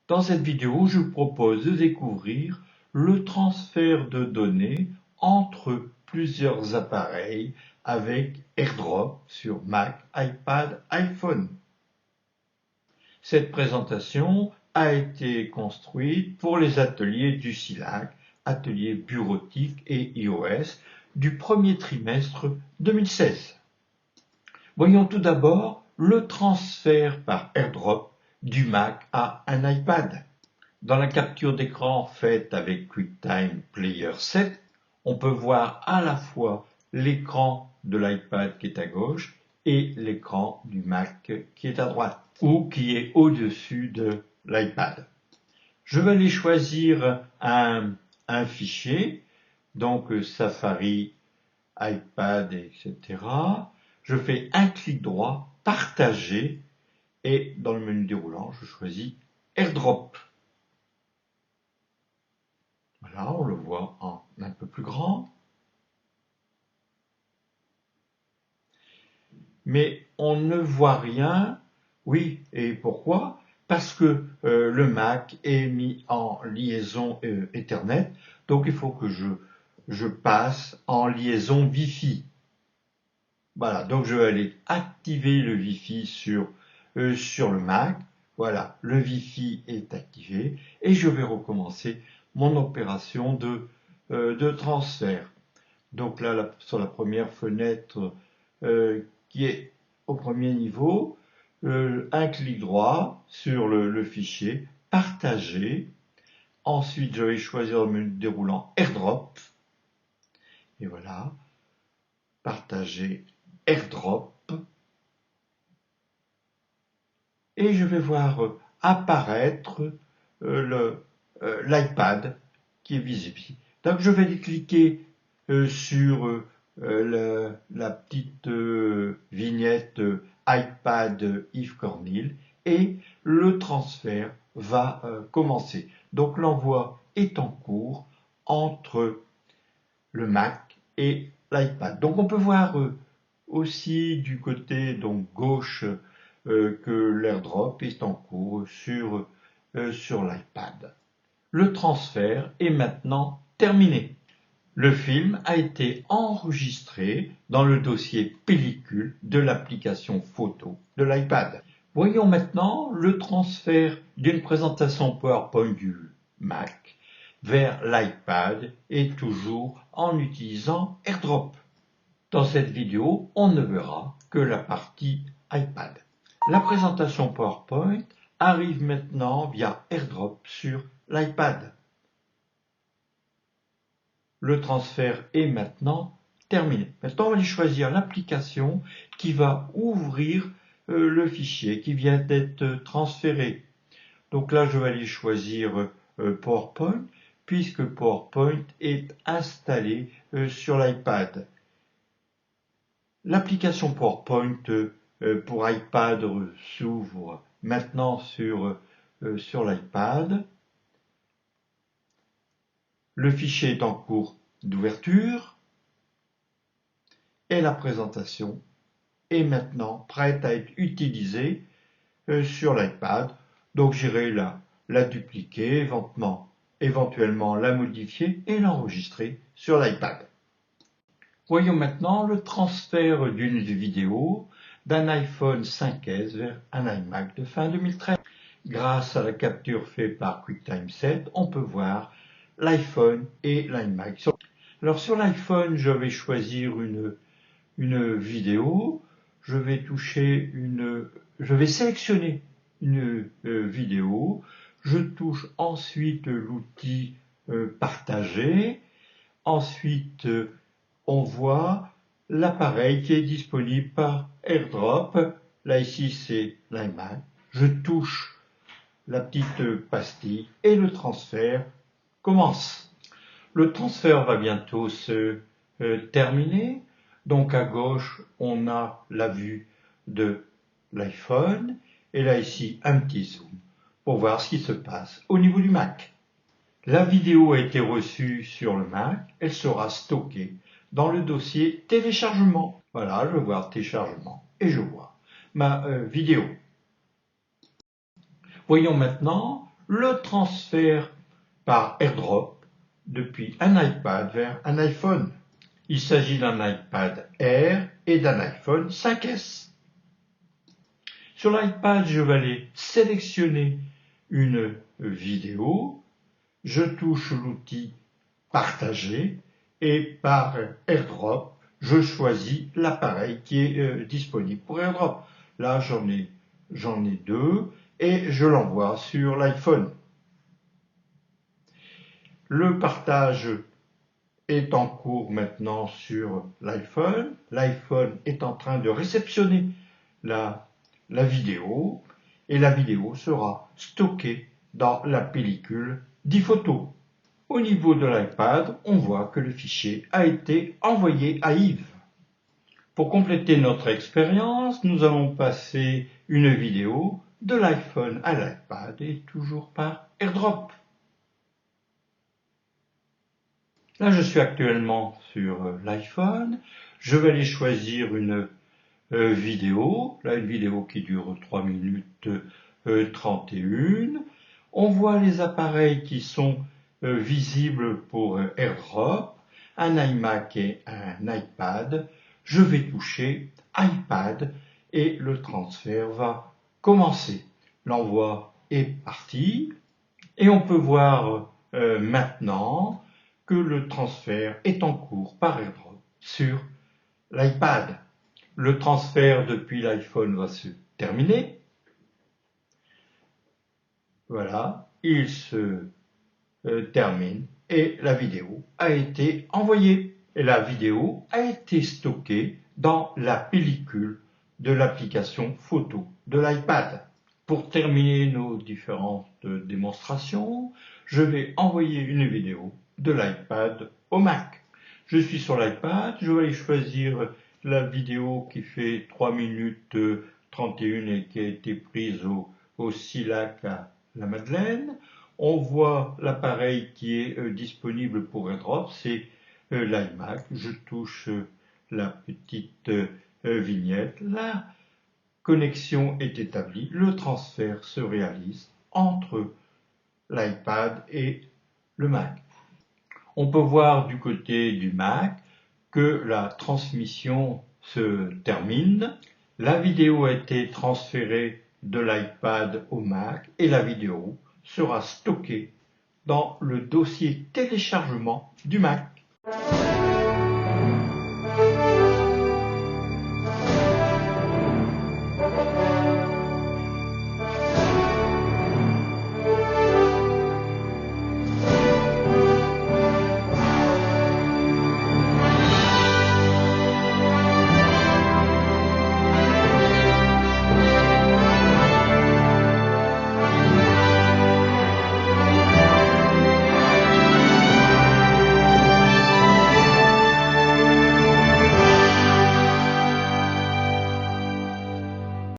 Dans cette vidéo, je vous propose de découvrir le transfert de données entre plusieurs appareils avec AirDrop sur Mac, iPad, iPhone. Cette présentation a été construite pour les ateliers du SILAC, ateliers bureautiques et iOS, du premier trimestre 2016. Voyons tout d'abord le transfert par AirDrop du Mac à un iPad. Dans la capture d'écran faite avec QuickTime Player 7, on peut voir à la fois l'écran de l'iPad qui est à gauche et l'écran du Mac qui est à droite ou qui est au-dessus de l'iPad. Je vais aller choisir un fichier, donc Safari, iPad, etc. Je fais un clic droit, partager, et dans le menu déroulant, je choisis AirDrop. Voilà, on le voit en un peu plus grand. Mais on ne voit rien. Oui, et pourquoi? Parce que le Mac est mis en liaison Ethernet, donc il faut que je passe en liaison Wi-Fi. Voilà, donc je vais aller activer le Wi-Fi sur le Mac. Voilà, le Wi-Fi est activé et je vais recommencer mon opération de transfert. Donc là, sur la première fenêtre qui est au premier niveau, un clic droit sur le fichier, partager. Ensuite, je vais choisir le menu déroulant AirDrop. Et voilà, partager AirDrop. Et je vais voir apparaître l'iPad qui est visible. Donc je vais cliquer sur la petite vignette iPad Yves Cornil et le transfert va commencer. Donc l'envoi est en cours entre le Mac et l'iPad. Donc on peut voir aussi du côté donc gauche que l'AirDrop est en cours sur l'iPad. Le transfert est maintenant terminé. Le film a été enregistré dans le dossier pellicule de l'application photo de l'iPad. Voyons maintenant le transfert d'une présentation PowerPoint du Mac vers l'iPad et toujours en utilisant AirDrop. Dans cette vidéo, on ne verra que la partie iPad. La présentation PowerPoint arrive maintenant via AirDrop sur l'iPad. Le transfert est maintenant terminé. Maintenant, on va aller choisir l'application qui va ouvrir le fichier qui vient d'être transféré. Donc là, je vais aller choisir PowerPoint, puisque PowerPoint est installé sur l'iPad. L'application PowerPoint pour iPad s'ouvre maintenant sur l'iPad. Le fichier est en cours d'ouverture et la présentation est maintenant prête à être utilisée sur l'iPad. Donc j'irai la dupliquer, éventuellement la modifier et l'enregistrer sur l'iPad. Voyons maintenant le transfert d'une vidéo d'un iPhone 5S vers un iMac de fin 2013. Grâce à la capture faite par QuickTime 7, on peut voir l'iPhone et l'iMac. Alors sur l'iPhone, je vais choisir une vidéo. Je vais sélectionner une vidéo. Je touche ensuite l'outil partager. Ensuite, on voit l'appareil qui est disponible par AirDrop. Là ici c'est l'iMac. Je touche la petite pastille et le transfert commence. Le transfert va bientôt se terminer. Donc à gauche, on a la vue de l'iPhone et là ici un petit zoom pour voir ce qui se passe au niveau du Mac. La vidéo a été reçue sur le Mac, elle sera stockée dans le dossier téléchargement. Voilà, je vais voir téléchargement et je vois ma vidéo. Voyons maintenant le transfert par AirDrop depuis un iPad vers un iPhone. Il s'agit d'un iPad Air et d'un iPhone 5S. Sur l'iPad, je vais aller sélectionner une vidéo, je touche l'outil Partager et par AirDrop, je choisis l'appareil qui est disponible pour AirDrop. Là, j'en ai deux et je l'envoie sur l'iPhone. Le partage est en cours maintenant sur l'iPhone. L'iPhone est en train de réceptionner la vidéo et la vidéo sera stockée dans la pellicule d'iPhoto. Au niveau de l'iPad, on voit que le fichier a été envoyé à Yves. Pour compléter notre expérience, nous allons passer une vidéo de l'iPhone à l'iPad et toujours par AirDrop. Là, je suis actuellement sur l'iPhone. Je vais aller choisir une vidéo. Là, une vidéo qui dure 3 minutes 31. On voit les appareils qui sont visibles pour AirDrop, un iMac et un iPad. Je vais toucher iPad et le transfert va commencer. L'envoi est parti et on peut voir maintenant que le transfert est en cours par AirDrop sur l'iPad. Le transfert depuis l'iPhone va se terminer. Voilà, il se termine et la vidéo a été envoyée. Et la vidéo a été stockée dans la pellicule de l'application photo de l'iPad. Pour terminer nos différentes démonstrations, je vais envoyer une vidéo de l'iPad au Mac. Je suis sur l'iPad, je vais choisir la vidéo qui fait 3 minutes 31 et qui a été prise au Silac à la Madeleine. On voit l'appareil qui est disponible pour AirDrop, c'est l'iMac. Je touche la petite vignette. La connexion est établie. Le transfert se réalise entre l'iPad et le Mac. On peut voir du côté du Mac que la transmission se termine. La vidéo a été transférée de l'iPad au Mac et la vidéo sera stockée dans le dossier téléchargement du Mac.